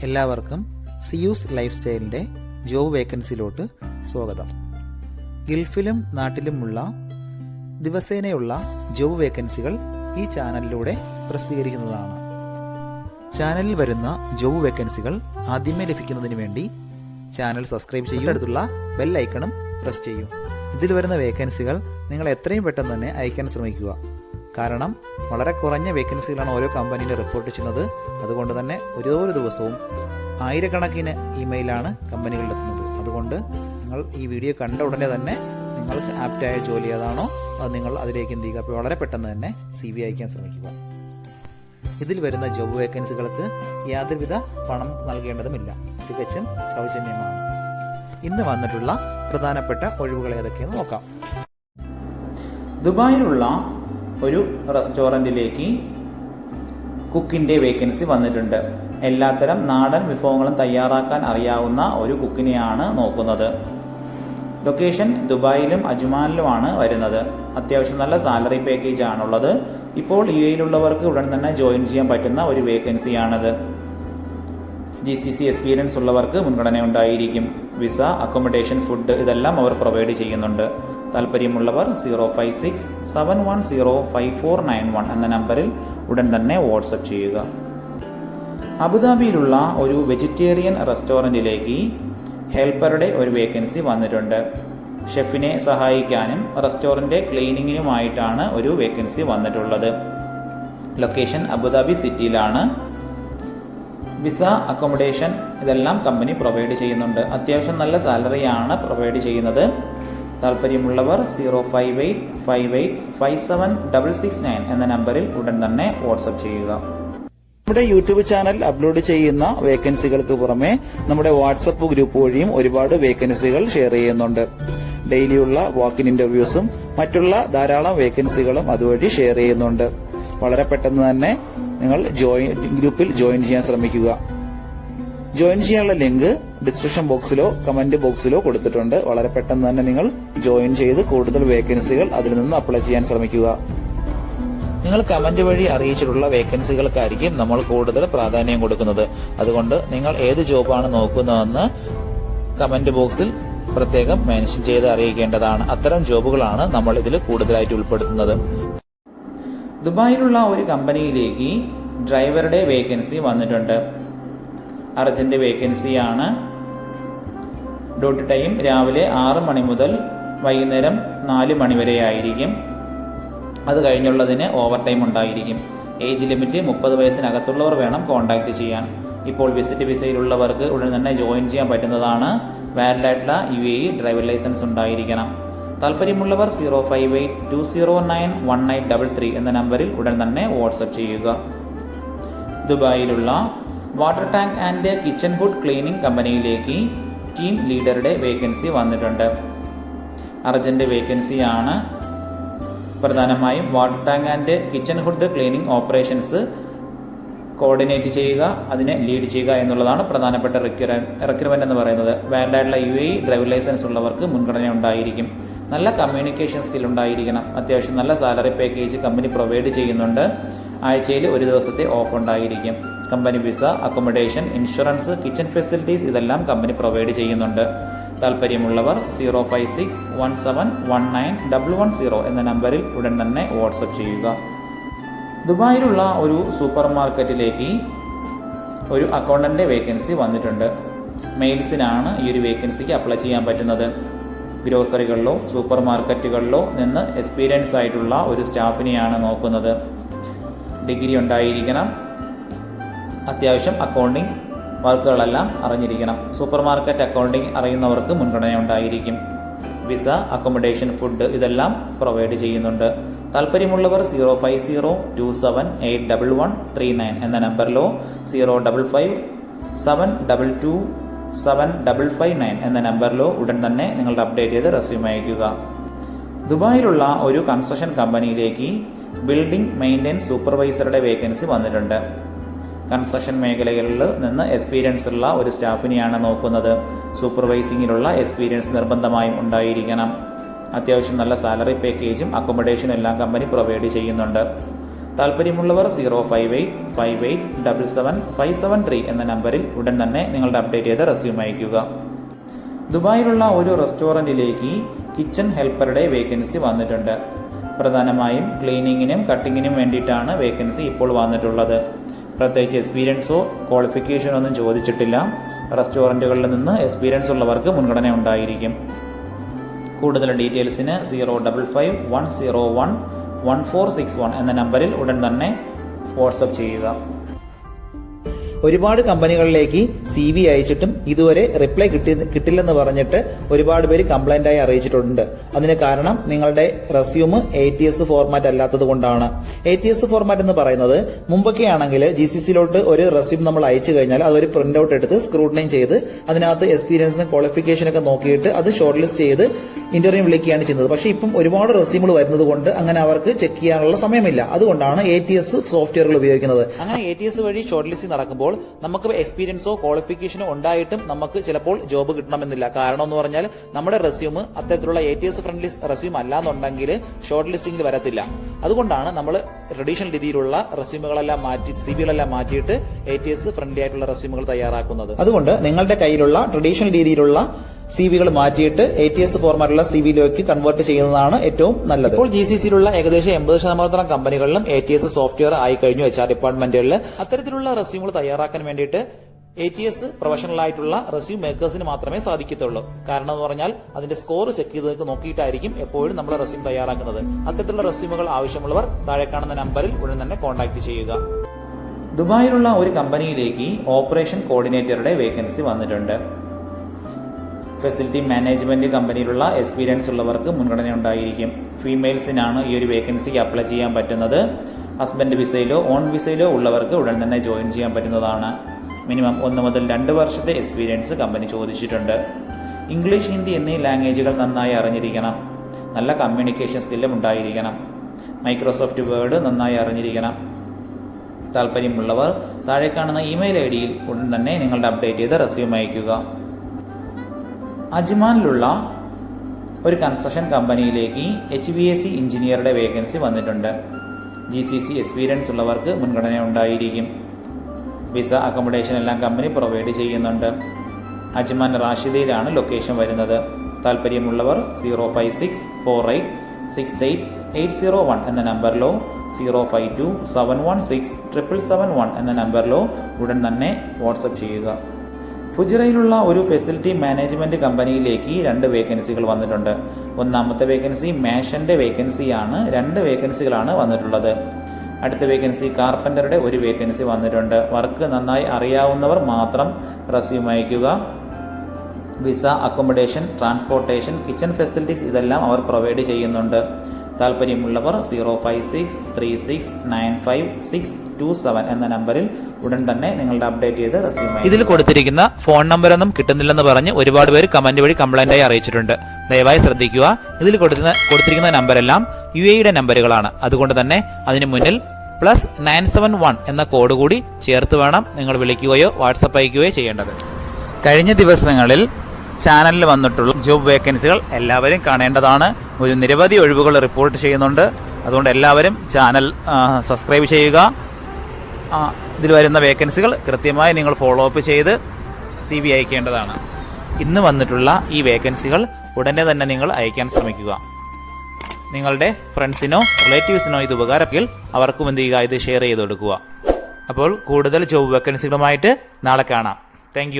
എല്ലാവർക്കും Zeus life സ്റ്റൈലിൻ്റെ job വേക്കൻസിയിലോട്ട് സ്വാഗതം. ഗൾഫിലും നാട്ടിലുമുള്ള ദിവസേനയുള്ള job വേക്കൻസികൾ ഈ ചാനലിലൂടെ പ്രസിദ്ധീകരിക്കുന്നതാണ്. ചാനലിൽ വരുന്ന ജോബ് വേക്കൻസികൾ ആദ്യമേ ലഭിക്കുന്നതിന് വേണ്ടി ചാനൽ സബ്സ്ക്രൈബ് ചെയ്യുക, അടുത്തുള്ള ബെൽ ഐക്കണും പ്രസ് ചെയ്യൂ. ഇതിൽ വരുന്ന വേക്കൻസികൾ നിങ്ങൾ എത്രയും പെട്ടെന്ന് തന്നെ അയക്കാൻ ശ്രമിക്കുക. കാരണം വളരെ കുറഞ്ഞ വേക്കൻസികളാണ് ഓരോ കമ്പനിയിൽ റിപ്പോർട്ട് ചെയ്യുന്നത്. അതുകൊണ്ട് തന്നെ ഓരോ ദിവസവും ആയിരക്കണക്കിന് ഇമെയിലാണ് കമ്പനികളിലെത്തുന്നത്. അതുകൊണ്ട് നിങ്ങൾ ഈ വീഡിയോ കണ്ട ഉടനെ തന്നെ നിങ്ങൾക്ക് ആപ്റ്റായ ജോലി ഏതാണോ അത് നിങ്ങൾ അതിലേക്ക് എന്ത് ചെയ്യുക. അപ്പോൾ വളരെ പെട്ടെന്ന് തന്നെ CV അയക്കാൻ ശ്രമിക്കുക. ഇതിൽ വരുന്ന ജോബ് വേക്കൻസികൾക്ക് യാതൊരുവിധ പണം നൽകേണ്ടതുമില്ല, തികച്ചും സൗജന്യമാണ്. ഇന്ന് വന്നിട്ടുള്ള പ്രധാനപ്പെട്ട ഒഴിവുകൾ ഏതൊക്കെയെന്ന് നോക്കാം. ദുബായിലുള്ള ഒരു റെസ്റ്റോറൻറ്റിലേക്ക് കുക്കിൻ്റെ വേക്കൻസി വന്നിട്ടുണ്ട്. എല്ലാത്തരം നാടൻ വിഭവങ്ങളും തയ്യാറാക്കാൻ അറിയാവുന്ന ഒരു കുക്കിനെയാണ് നോക്കുന്നത്. ലൊക്കേഷൻ ദുബായിലും അജ്മാനിലുമാണ് വരുന്നത്. അത്യാവശ്യം നല്ല സാലറി പാക്കേജ് ആണുള്ളത്. ഇപ്പോൾ UAE-യിലുള്ളവർക്ക് ഉടൻ തന്നെ ജോയിൻ ചെയ്യാൻ പറ്റുന്ന ഒരു വേക്കൻസിയാണത്. GCC എക്സ്പീരിയൻസ് ഉള്ളവർക്ക് മുൻഗണന ഉണ്ടായിരിക്കും. വിസ, അക്കോമഡേഷൻ, ഫുഡ് ഇതെല്ലാം അവർ പ്രൊവൈഡ് ചെയ്യുന്നുണ്ട്. താല്പര്യമുള്ളവർ 056-710-5491 എന്ന നമ്പറിൽ ഉടൻ തന്നെ വാട്സപ്പ് ചെയ്യുക. അബുദാബിയിലുള്ള ഒരു വെജിറ്റേറിയൻ റെസ്റ്റോറൻറ്റിലേക്ക് ഹെൽപ്പറുടെ ഒരു വേക്കൻസി വന്നിട്ടുണ്ട്. ഷെഫിനെ സഹായിക്കാനും റെസ്റ്റോറൻറ്റ് ക്ലീനിങ്ങിനുമായിട്ടാണ് ഒരു വേക്കൻസി വന്നിട്ടുള്ളത്. ലൊക്കേഷൻ അബുദാബി സിറ്റിയിലാണ്. വിസ, അക്കോമഡേഷൻ ഇതെല്ലാം കമ്പനി പ്രൊവൈഡ് ചെയ്യുന്നുണ്ട്. അത്യാവശ്യം നല്ല സാലറിയാണ് പ്രൊവൈഡ് ചെയ്യുന്നത്. താല്പര്യമുള്ളവർ 05858576669 എന്ന നമ്പറിൽ ഉടൻ തന്നെ വാട്സപ്പ് ചെയ്യുക. നമ്മുടെ യൂട്യൂബ് ചാനൽ അപ്ലോഡ് ചെയ്യുന്ന വേക്കൻസികൾക്ക് പുറമെ നമ്മുടെ വാട്സപ്പ് ഗ്രൂപ്പ് വഴിയും ഒരുപാട് വേക്കൻസികൾ ഷെയർ ചെയ്യുന്നുണ്ട്. ഡെയിലിയുള്ള വാക്കിൻ ഇന്റർവ്യൂസും മറ്റുള്ള ധാരാളം വേക്കൻസികളും അതുവഴി ഷെയർ ചെയ്യുന്നുണ്ട്. വളരെ പെട്ടെന്ന് തന്നെ നിങ്ങൾ ഗ്രൂപ്പിൽ ജോയിൻ ചെയ്യാൻ ശ്രമിക്കുക. ജോയിൻ ചെയ്യാനുള്ള ലിങ്ക് ഡിസ്ക്രിപ്ഷൻ ബോക്സിലോ കമന്റ് ബോക്സിലോ കൊടുത്തിട്ടുണ്ട്. വളരെ പെട്ടെന്ന് തന്നെ നിങ്ങൾ ജോയിൻ ചെയ്ത് കൂടുതൽ വേക്കൻസികൾ അതിൽ നിന്ന് അപ്ലൈ ചെയ്യാൻ ശ്രമിക്കുക. നിങ്ങൾ കമന്റ് വഴി അറിയിച്ചിട്ടുള്ള വേക്കൻസികൾക്കായിരിക്കും നമ്മൾ കൂടുതൽ പ്രാധാന്യം കൊടുക്കുന്നത്. അതുകൊണ്ട് നിങ്ങൾ ഏത് ജോബാണ് നോക്കുന്നതെന്ന് കമന്റ് ബോക്സിൽ പ്രത്യേകം മെൻഷൻ ചെയ്ത് അറിയിക്കേണ്ടതാണ്. അത്തരം ജോബുകളാണ് നമ്മൾ ഇതിൽ കൂടുതലായിട്ട് ഉൾപ്പെടുത്തുന്നത്. ദുബായിലുള്ള ഒരു കമ്പനിയിലേക്ക് ഡ്രൈവറുടെ വേക്കൻസി വന്നിട്ടുണ്ട്. അർജന്റ് വേക്കൻസിയാണ്. ഡ്യൂട്ടി ടൈം രാവിലെ 6 മണി മുതൽ വൈകുന്നേരം 4 മണി വരെ ആയിരിക്കും. അത് കഴിഞ്ഞുള്ളതിന് ഓവർ ടൈം ഉണ്ടായിരിക്കും. ഏജ് ലിമിറ്റ് 30 വയസ്സിനകത്തുള്ളവർ വേണം കോൺടാക്ട് ചെയ്യാൻ. ഇപ്പോൾ വിസിറ്റ് വിസയിലുള്ളവർക്ക് ഉടൻ തന്നെ ജോയിൻ ചെയ്യാൻ പറ്റുന്നതാണ്. വാലിഡ് ആയിട്ടുള്ള UAE ഡ്രൈവർ ലൈസൻസ് ഉണ്ടായിരിക്കണം. താല്പര്യമുള്ളവർ 05820919833 എന്ന നമ്പറിൽ ഉടൻ തന്നെ വാട്സപ്പ് ചെയ്യുക. ദുബായിലുള്ള water tank and kitchen hood cleaning കമ്പനിയിലേക്ക് ടീം ലീഡറുടെ വേക്കൻസി വന്നിട്ടുണ്ട്. അർജന്റ് വേക്കൻസിയാണ്. പ്രധാനമായും water tank and kitchen hood cleaning operations coordinate ചെയ്യുക, അതിനെ ലീഡ് ചെയ്യുക എന്നുള്ളതാണ് പ്രധാനപ്പെട്ട റിക്വയർമെന്റ് എന്ന് പറയുന്നത്. വാലിഡ് ആയിട്ടുള്ള UAE ഡ്രൈവർ ലൈസൻസ് ഉള്ളവർക്ക് മുൻഗണന ഉണ്ടായിരിക്കും. നല്ല കമ്മ്യൂണിക്കേഷൻ സ്കിൽ ഉണ്ടായിരിക്കണം. അത്യാവശ്യം നല്ല സാലറി പാക്കേജ് കമ്പനി പ്രൊവൈഡ് ചെയ്യുന്നുണ്ട്. ആഴ്ചയിൽ ഒരു ദിവസത്തെ ഓഫ് ഉണ്ടായിരിക്കും. Company visa, accommodation, insurance, kitchen facilities ഇതെല്ലാം കമ്പനി പ്രൊവൈഡ് ചെയ്യുന്നുണ്ട്. താല്പര്യമുള്ളവർ 056-1719-110 എന്ന നമ്പറിൽ ഉടൻ തന്നെ വാട്സപ്പ് ചെയ്യുക. ദുബായിലുള്ള ഒരു സൂപ്പർ മാർക്കറ്റിലേക്ക് ഒരു അക്കൗണ്ടന്റ് വേക്കൻസി വന്നിട്ടുണ്ട്. മെയിൽസിനാണ് ഈ ഒരു വേക്കൻസിക്ക് അപ്ലൈ ചെയ്യാൻ പറ്റുന്നത്. ഗ്രോസറികളിലോ സൂപ്പർ മാർക്കറ്റുകളിലോ നിന്ന് എക്സ്പീരിയൻസ് ആയിട്ടുള്ള ഒരു സ്റ്റാഫിനെയാണ് നോക്കുന്നത്. ഡിഗ്രി ഉണ്ടായിരിക്കണം. അത്യാവശ്യം അക്കൗണ്ടിങ് വർക്കുകളെല്ലാം അറിഞ്ഞിരിക്കണം. സൂപ്പർ മാർക്കറ്റ് അക്കൗണ്ടിങ് അറിയുന്നവർക്ക് മുൻഗണന ഉണ്ടായിരിക്കും. വിസ, അക്കോമഡേഷൻ, ഫുഡ് ഇതെല്ലാം പ്രൊവൈഡ് ചെയ്യുന്നുണ്ട്. താല്പര്യമുള്ളവർ 05027811139 എന്ന നമ്പറിലോ 05572275559 എന്ന നമ്പറിലോ ഉടൻ തന്നെ നിങ്ങളുടെ അപ്ഡേറ്റ് ചെയ്ത് റെസ്യൂം അയക്കുക. ദുബായിലുള്ള ഒരു കൺസ്ട്രക്ഷൻ കമ്പനിയിലേക്ക് ബിൽഡിംഗ് മെയിൻ്റെനൻസ് സൂപ്പർവൈസറുടെ വേക്കൻസി വന്നിട്ടുണ്ട്. കൺസ്ട്രക്ഷൻ മേഖലകളിൽ നിന്ന് എക്സ്പീരിയൻസ് ഉള്ള ഒരു സ്റ്റാഫിനെയാണ് നോക്കുന്നത്. സൂപ്പർവൈസിങ്ങിലുള്ള എക്സ്പീരിയൻസ് നിർബന്ധമായും ഉണ്ടായിരിക്കണം. അത്യാവശ്യം നല്ല സാലറി പാക്കേജും അക്കോമഡേഷനും എല്ലാം കമ്പനി പ്രൊവൈഡ് ചെയ്യുന്നുണ്ട്. താല്പര്യമുള്ളവർ 05858777573 എന്ന നമ്പറിൽ ഉടൻ തന്നെ നിങ്ങളുടെ അപ്ഡേറ്റ് ചെയ്ത റെസ്യൂം അയയ്ക്കുക. ദുബായിലുള്ള ഒരു റെസ്റ്റോറൻറ്റിലേക്ക് കിച്ചൺ ഹെൽപ്പറുടെ വേക്കൻസി വന്നിട്ടുണ്ട്. പ്രധാനമായും ക്ലീനിങ്ങിനും കട്ടിങ്ങിനും വേണ്ടിയിട്ടാണ് വേക്കൻസി ഇപ്പോൾ വന്നിട്ടുള്ളത്. പ്രത്യേകിച്ച് എക്സ്പീരിയൻസോ ക്വാളിഫിക്കേഷനോ ഒന്നും ചോദിച്ചിട്ടില്ല. റെസ്റ്റോറൻറ്റുകളിൽ നിന്ന് എക്സ്പീരിയൻസ് ഉള്ളവർക്ക് മുൻഗണന ഉണ്ടായിരിക്കും. കൂടുതൽ ഡീറ്റെയിൽസിന് 055-101-1461 എന്ന നമ്പറിൽ ഉടൻ തന്നെ വാട്സപ്പ് ചെയ്യുക. ഒരുപാട് കമ്പനികളിലേക്ക് CV അയച്ചിട്ടും ഇതുവരെ റിപ്ലൈ കിട്ടില്ലെന്ന് പറഞ്ഞിട്ട് ഒരുപാട് പേര് കംപ്ലൈന്റ് ആയി അറിയിച്ചിട്ടുണ്ട്. അതിന് കാരണം നിങ്ങളുടെ റെസ്യൂം ATS ഫോർമാറ്റ് അല്ലാത്തത് കൊണ്ടാണ്. ATS ഫോർമാറ്റ് എന്ന് പറയുന്നത് മുമ്പൊക്കെ ആണെങ്കിൽ GCCയിലോട്ട് ഒരു റെസ്യൂം നമ്മൾ അയച്ചു കഴിഞ്ഞാൽ അതൊരു പ്രിന്റ് ഔട്ട് എടുത്ത് സ്ക്രൂട്ടനൈൻ ചെയ്ത് അതിനകത്ത് എക്സ്പീരിയൻസും ക്വാളിഫിക്കേഷനൊക്കെ നോക്കിയിട്ട് അത് ഷോർട്ട് ലിസ്റ്റ് ചെയ്ത് ഇന്റർവ്യൂ വിളിക്കുകയാണ് ചെയ്യുന്നത്. പക്ഷേ ഇപ്പം ഒരുപാട് റെസ്യൂമുകൾ വരുന്നത് കൊണ്ട് അങ്ങനെ അവർക്ക് ചെക്ക് ചെയ്യാനുള്ള സമയമില്ല. അതുകൊണ്ടാണ് ATS സോഫ്റ്റ്വെയറുകൾ ഉപയോഗിക്കുന്നത്. അങ്ങനെ ATS വഴി ഷോർട്ട് ലിസ്റ്റ് നടക്കുമ്പോൾ നമുക്ക് എക്സ്പീരിയൻസോ ക്വാളിഫിക്കേഷനോ ഉണ്ടായിട്ടും നമുക്ക് ചിലപ്പോൾ ജോബ് കിട്ടണമെന്നില്ല. കാരണം എന്ന് പറഞ്ഞാൽ നമ്മുടെ റെസ്യൂം അത്തരത്തിലുള്ള ATS ഫ്രണ്ട്ലി റെസ്യൂം അല്ലാന്നുണ്ടെങ്കിൽ ഷോർട്ട് ലിസ്റ്റിംഗിൽ വരത്തില്ല. അതുകൊണ്ടാണ് നമ്മൾ ട്രഡീഷണൽ രീതിയിലുള്ള റെസ്യൂമുകളെല്ലാം മാറ്റി CVകളെല്ലാം മാറ്റിയിട്ട് ATS ഫ്രണ്ട്ലി ആയിട്ടുള്ള റെസ്യൂമുകൾ തയ്യാറാക്കുന്നത്. അതുകൊണ്ട് നിങ്ങളുടെ കയ്യിലുള്ള ട്രഡീഷണൽ രീതിയിലുള്ള CVകൾ മാറ്റിയിട്ട് ATS ഫോർമാറ്റുള്ള CVയിലേക്ക് കൺവേർട്ട് ചെയ്യുന്നതാണ് ഏറ്റവും നല്ലത്. ഇപ്പോൾ GCCയിലുള്ള ഏകദേശം 80% കമ്പനികളിലും ATS സോഫ്റ്റ്വെയർ ആയി കഴിഞ്ഞു. HR ഡിപ്പാർട്ട്മെന്റുകളിൽ അത്തരത്തിലുള്ള റെസ്യൂമുകൾ തയ്യാറാക്കാൻ വേണ്ടിയിട്ട് ATS പ്രൊഫഷണൽ ആയിട്ടുള്ള റെസ്യൂം മേക്കേഴ്സിന് മാത്രമേ സാധിക്കത്തുള്ളൂ. കാരണം എന്ന് പറഞ്ഞാൽ അതിന്റെ സ്കോർ ചെക്ക് ചെയ്ത് നോക്കിയിട്ടായിരിക്കും എപ്പോഴും നമ്മൾ റെസ്യൂം തയ്യാറാക്കുന്നത്. അത്തരത്തിലുള്ള റെസ്യൂമുകൾ ആവശ്യമുള്ളവർ താഴെ കാണുന്ന നമ്പറിൽ ഉടൻ തന്നെ കോൺടാക്ട് ചെയ്യുക. ദുബായിലുള്ള ഒരു കമ്പനിയിലേക്ക് ഓപ്പറേഷൻ കോർഡിനേറ്ററുടെ വേക്കൻസി വന്നിട്ടുണ്ട്. ഫെസിലിറ്റി മാനേജ്മെന്റ് കമ്പനിയിലുള്ള എക്സ്പീരിയൻസ് ഉള്ളവർക്ക് മുൻഗണന ഉണ്ടായിരിക്കും. ഫീമെയിൽസിനാണ് ഈ ഒരു വേക്കൻസിക്ക് അപ്ലൈ ചെയ്യാൻ പറ്റുന്നത്. ഹസ്ബൻഡ് വിസയിലോ ഓൺ വിസയിലോ ഉള്ളവർക്ക് ഉടൻ തന്നെ ജോയിൻ ചെയ്യാൻ പറ്റുന്നതാണ്. മിനിമം 1 മുതൽ 2 വർഷത്തെ എക്സ്പീരിയൻസ് കമ്പനി ചോദിച്ചിട്ടുണ്ട്. ഇംഗ്ലീഷ്, ഹിന്ദി എന്നീ ലാംഗ്വേജുകൾ നന്നായി അറിഞ്ഞിരിക്കണം. നല്ല കമ്മ്യൂണിക്കേഷൻ സ്കില്ലും ഉണ്ടായിരിക്കണം. മൈക്രോസോഫ്റ്റ് വേർഡ് നന്നായി അറിഞ്ഞിരിക്കണം. താല്പര്യമുള്ളവർ താഴെ കാണുന്ന ഇമെയിൽ ID യിൽ ഉടൻ തന്നെ നിങ്ങളുടെ അപ്ഡേറ്റ് ചെയ്ത റെസ്യൂം അയയ്ക്കുക. അജ്മാനിലുള്ള ഒരു കൺസ്ട്രക്ഷൻ കമ്പനിയിലേക്ക് HVAC എഞ്ചിനീയറുടെ വേക്കൻസി വന്നിട്ടുണ്ട്. GCC എക്സ്പീരിയൻസ് ഉള്ളവർക്ക് മുൻഗണന ഉണ്ടായിരിക്കും. വിസ, അക്കോമഡേഷൻ എല്ലാം കമ്പനി പ്രൊവൈഡ് ചെയ്യുന്നുണ്ട്. അജ്മാൻ റാഷിദയിലാണ് ലൊക്കേഷൻ വരുന്നത്. താല്പര്യമുള്ളവർ 05648680801 എന്ന നമ്പറിലോ 052716771 എന്ന നമ്പറിലോ ഉടൻ തന്നെ വാട്സപ്പ് ചെയ്യുക. ഫുജിറയിലുള്ള ഒരു ഫെസിലിറ്റി മാനേജ്മെന്റ് കമ്പനിയിലേക്ക് 2 വേക്കൻസികൾ വന്നിട്ടുണ്ട്. ഒന്നാമത്തെ വേക്കൻസി മേഷന്റെ വേക്കൻസിയാണ്. 2 വേക്കൻസികളാണ് വന്നിട്ടുള്ളത്. അടുത്ത വേക്കൻസി കാർപ്പൻ്ററുടെ ഒരു വേക്കൻസി വന്നിട്ടുണ്ട്. വർക്ക് നന്നായി അറിയാവുന്നവർ മാത്രം റെസ്യൂം അയയ്ക്കുക. Visa, accommodation, transportation, kitchen facilities ഇതെല്ലാം അവർ പ്രൊവൈഡ് ചെയ്യുന്നുണ്ട്. താല്പര്യമുള്ളവർ 05636956627 എന്ന നമ്പറിൽ ഉടൻ തന്നെ നിങ്ങളുടെ അപ്ഡേറ്റ് ചെയ്ത് റെസ്യൂം. ഇതിൽ കൊടുത്തിരിക്കുന്ന ഫോൺ നമ്പറൊന്നും കിട്ടുന്നില്ലെന്ന് പറഞ്ഞ് ഒരുപാട് പേര് കമന്റ് വഴി കംപ്ലൈന്റായി അറിയിച്ചിട്ടുണ്ട്. ദയവായി ശ്രദ്ധിക്കുക. ഇതിൽ കൊടുത്തിരിക്കുന്ന നമ്പരെല്ലാം UAE നമ്പറുകളാണ്. അതുകൊണ്ട് തന്നെ അതിന് മുന്നിൽ +971 എന്ന കോഡ് കൂടി ചേർത്ത് വേണം നിങ്ങൾ വിളിക്കുകയോ വാട്സപ്പ് അയക്കുകയോ ചെയ്യേണ്ടത്. കഴിഞ്ഞ ദിവസങ്ങളിൽ ചാനലിൽ വന്നിട്ടുള്ള ജോബ് വേക്കൻസികൾ എല്ലാവരും കാണേണ്ടതാണ്. ഒരു നിരവധി ഒഴിവുകൾ റിപ്പോർട്ട് ചെയ്യുന്നുണ്ട്. അതുകൊണ്ട് എല്ലാവരും ചാനൽ സബ്സ്ക്രൈബ് ചെയ്യുക. ഇതിൽ വരുന്ന വേക്കൻസികൾ കൃത്യമായി നിങ്ങൾ ഫോളോ അപ്പ് ചെയ്ത് CV അയക്കേണ്ടതാണ്. ഇന്ന് വന്നിട്ടുള്ള ഈ വേക്കൻസികൾ ഉടനെ തന്നെ നിങ്ങൾ അയക്കാൻ ശ്രമിക്കുക. നിങ്ങളുടെ ഫ്രണ്ട്സിനോ റിലേറ്റീവ്സിനോ ഇത് ഉപകാരമെങ്കിൽ അവർക്കും എന്ത് ചെയ്യുക, ഇത് ഷെയർ ചെയ്ത് കൊടുക്കുക. അപ്പോൾ കൂടുതൽ ജോബ് വേക്കൻസികളുമായിട്ട് നാളെ കാണാം. താങ്ക്